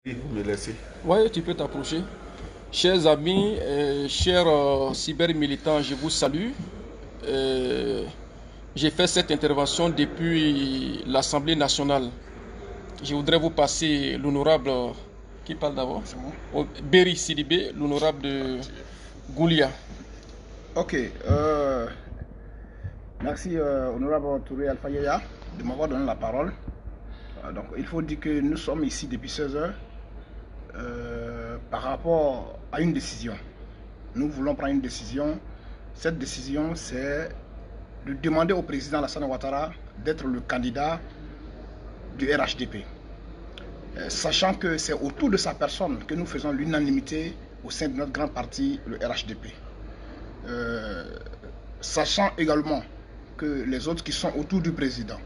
Oui, vous me laissez. Oui, tu peux t'approcher. Chers amis, chers cyber-militants, je vous salue. Euh, j'ai fait cette intervention depuis l'Assemblée nationale. Je voudrais vous passer l'honorable, qui parle d'abord, Berry Sidibé, l'honorable de Goulia. Ok, merci honorable Touré Alpha Yaya de m'avoir donné la parole. Donc il faut dire que nous sommes ici depuis 16 heures par rapport à une décision. Nous voulons prendre une décision. Cette décision, c'est de demander au président Alassane Ouattara d'être le candidat du RHDP. Sachant que c'est autour de sa personne que nous faisons l'unanimité au sein de notre grand parti, le RHDP. Sachant également que les autres qui sont autour du président,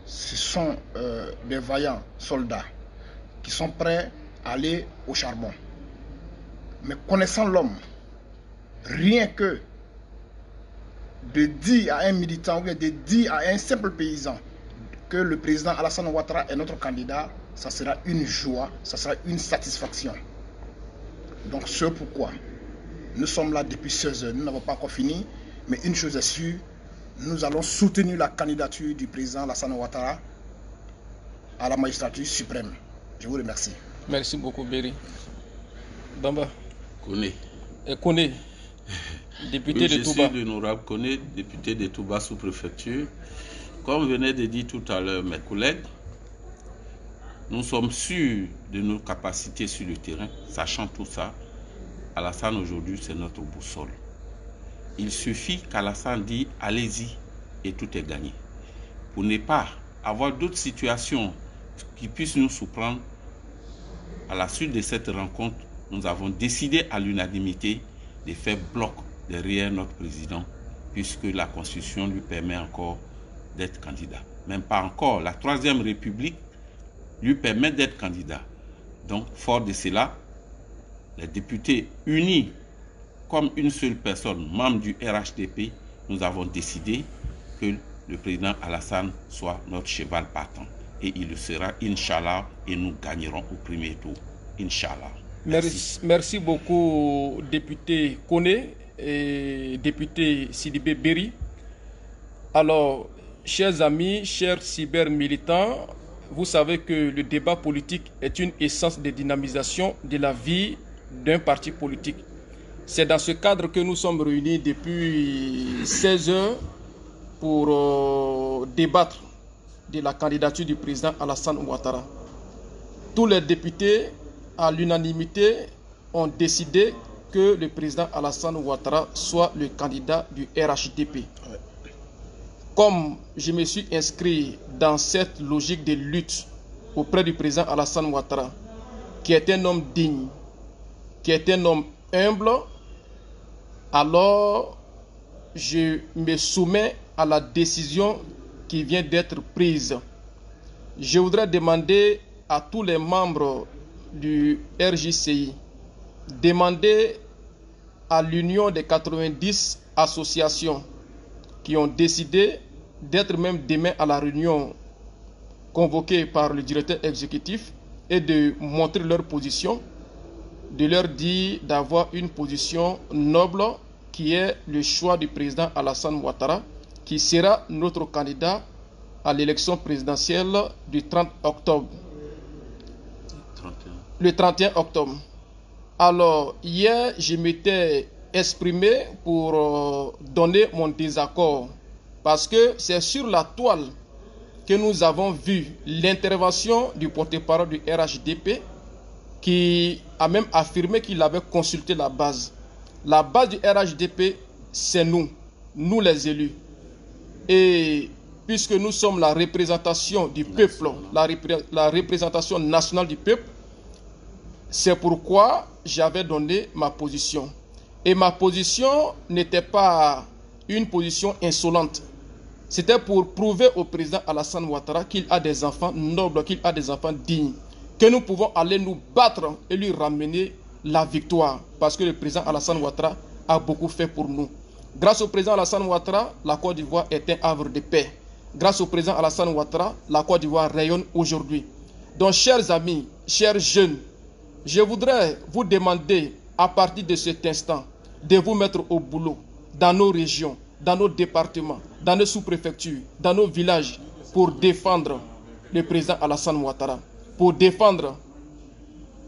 ce sont des vaillants soldats qui sont prêts à aller au charbon. Mais connaissant l'homme, rien que de dire à un militant ou de dire à un simple paysan que le président Alassane Ouattara est notre candidat, ça sera une joie, ça sera une satisfaction. Donc c'est pourquoi nous sommes là depuis 16 heures, nous n'avons pas encore fini, mais une chose est sûre, nous allons soutenir la candidature du président Alassane Ouattara à la magistrature suprême. Je vous remercie. Merci beaucoup, Berry. Damba. Koné. Et Koné, député Oui, de Touba. Je suis l'honorable Koné, député de Touba sous-préfecture. Comme venait de dire tout à l'heure mes collègues, nous sommes sûrs de nos capacités sur le terrain. Sachant tout ça, Alassane aujourd'hui c'est notre boussole. Il suffit qu'Alassane dise allez-y et tout est gagné. Pour ne pas avoir d'autres situations qui puissent nous surprendre, à la suite de cette rencontre, nous avons décidé à l'unanimité de faire bloc derrière notre président, puisque la Constitution lui permet encore d'être candidat. Même pas encore, la Troisième République lui permet d'être candidat. Donc, fort de cela, les députés unis comme une seule personne, membre du RHDP, nous avons décidé que le président Alassane soit notre cheval partant. Et il le sera, Inch'Allah, et nous gagnerons au premier tour. Inch'Allah. Merci beaucoup, député Koné et député Sidibé Berry. Alors, chers amis, chers cyber-militants, vous savez que le débat politique est une essence de dynamisation de la vie d'un parti politique. C'est dans ce cadre que nous sommes réunis depuis 16 heures pour débattre de la candidature du président Alassane Ouattara. Tous les députés, à l'unanimité, ont décidé que le président Alassane Ouattara soit le candidat du RHDP. Comme je me suis inscrit dans cette logique de lutte auprès du président Alassane Ouattara, qui est un homme digne, qui est un homme humble, alors je me soumets à la décision qui vient d'être prise. Je voudrais demander à tous les membres du RJCI, demander à l'union des 90 associations qui ont décidé d'être même demain à la réunion convoquée par le directeur exécutif et de montrer leur position, de leur dire d'avoir une position noble qui est le choix du président Alassane Ouattara, qui sera notre candidat à l'élection présidentielle du 30 octobre. Le 31 octobre. Alors, hier, je m'étais exprimé pour donner mon désaccord, parce que c'est sur la toile que nous avons vu l'intervention du porte-parole du RHDP, qui a même affirmé qu'il avait consulté la base. La base du RHDP, c'est nous les élus. Et puisque nous sommes la représentation du peuple, la représentation nationale du peuple, c'est pourquoi j'avais donné ma position. Et ma position n'était pas une position insolente. C'était pour prouver au président Alassane Ouattara qu'il a des enfants nobles, qu'il a des enfants dignes, que nous pouvons aller nous battre et lui ramener la victoire. Parce que le président Alassane Ouattara a beaucoup fait pour nous. Grâce au président Alassane Ouattara, la Côte d'Ivoire est un havre de paix. Grâce au président Alassane Ouattara, la Côte d'Ivoire rayonne aujourd'hui. Donc, chers amis, chers jeunes, Je voudrais vous demander, à partir de cet instant, de vous mettre au boulot dans nos régions, dans nos départements, dans nos sous-préfectures, dans nos villages, pour défendre le président Alassane Ouattara, pour défendre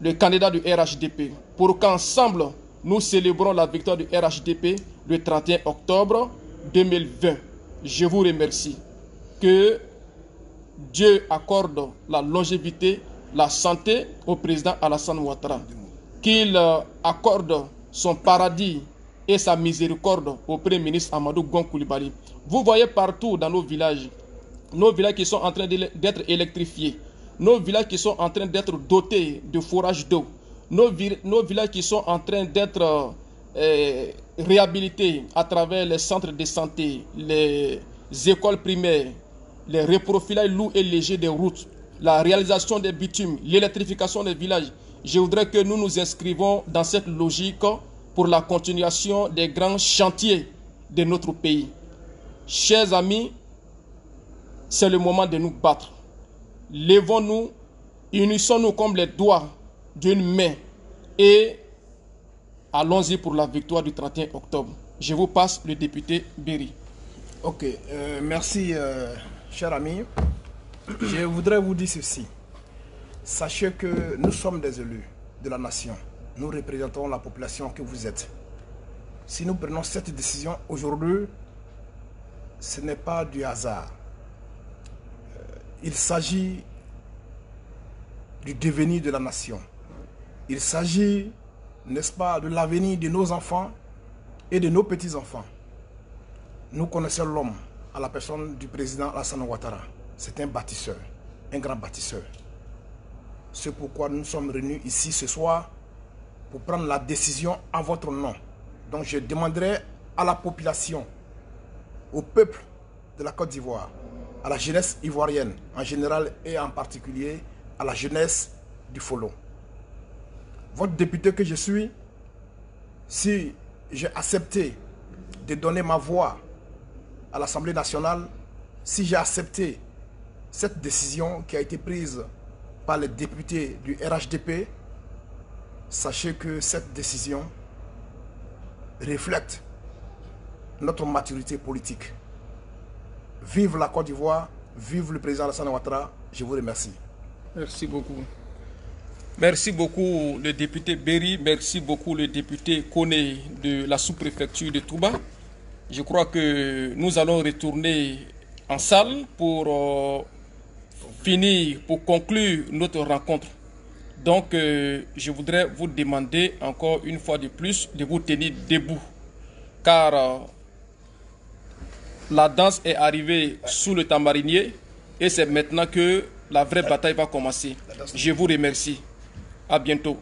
le candidat du RHDP, pour qu'ensemble, nous célébrons la victoire du RHDP le 31 octobre 2020. Je vous remercie. Que Dieu accorde la longévité, la santé au président Alassane Ouattara. Qu'il accorde son paradis et sa miséricorde au Premier ministre Amadou Gon Coulibaly. Vous voyez partout dans nos villages qui sont en train d'être électrifiés, nos villages qui sont en train d'être dotés de forages d'eau, nos villages qui sont en train d'être réhabilités à travers les centres de santé, les écoles primaires, les reprofilages lourds et légers des routes, la réalisation des bitumes, l'électrification des villages. Je voudrais que nous nous inscrivons dans cette logique pour la continuation des grands chantiers de notre pays. Chers amis, c'est le moment de nous battre. Levons-nous, unissons-nous comme les doigts d'une main et allons-y pour la victoire du 31 octobre. Je vous passe le député Berry. Ok, merci cher ami. Je voudrais vous dire ceci. Sachez que nous sommes des élus de la nation. Nous représentons la population que vous êtes. Si nous prenons cette décision aujourd'hui, ce n'est pas du hasard. Il s'agit du devenir de la nation. Il s'agit, n'est-ce pas, de l'avenir de nos enfants et de nos petits-enfants. Nous connaissons l'homme à la personne du président Alassane Ouattara. C'est un bâtisseur, un grand bâtisseur. C'est pourquoi nous sommes réunis ici ce soir pour prendre la décision en votre nom. Donc je demanderai à la population, au peuple de la Côte d'Ivoire, à la jeunesse ivoirienne en général et en particulier à la jeunesse du Folo. Votre député que je suis, si j'ai accepté de donner ma voix à l'Assemblée nationale, si j'ai accepté cette décision qui a été prise par les députés du RHDP, sachez que cette décision reflète notre maturité politique. Vive la Côte d'Ivoire, vive le président Alassane Ouattara, je vous remercie. Merci beaucoup. Merci beaucoup le député Berry, merci beaucoup le député Koné de la sous-préfecture de Touba. Je crois que nous allons retourner en salle pour finir, pour conclure notre rencontre. Donc, je voudrais vous demander encore une fois de plus de vous tenir debout. Car la danse est arrivée sous le tamarinier et c'est maintenant que la vraie bataille va commencer. Je vous remercie. À bientôt.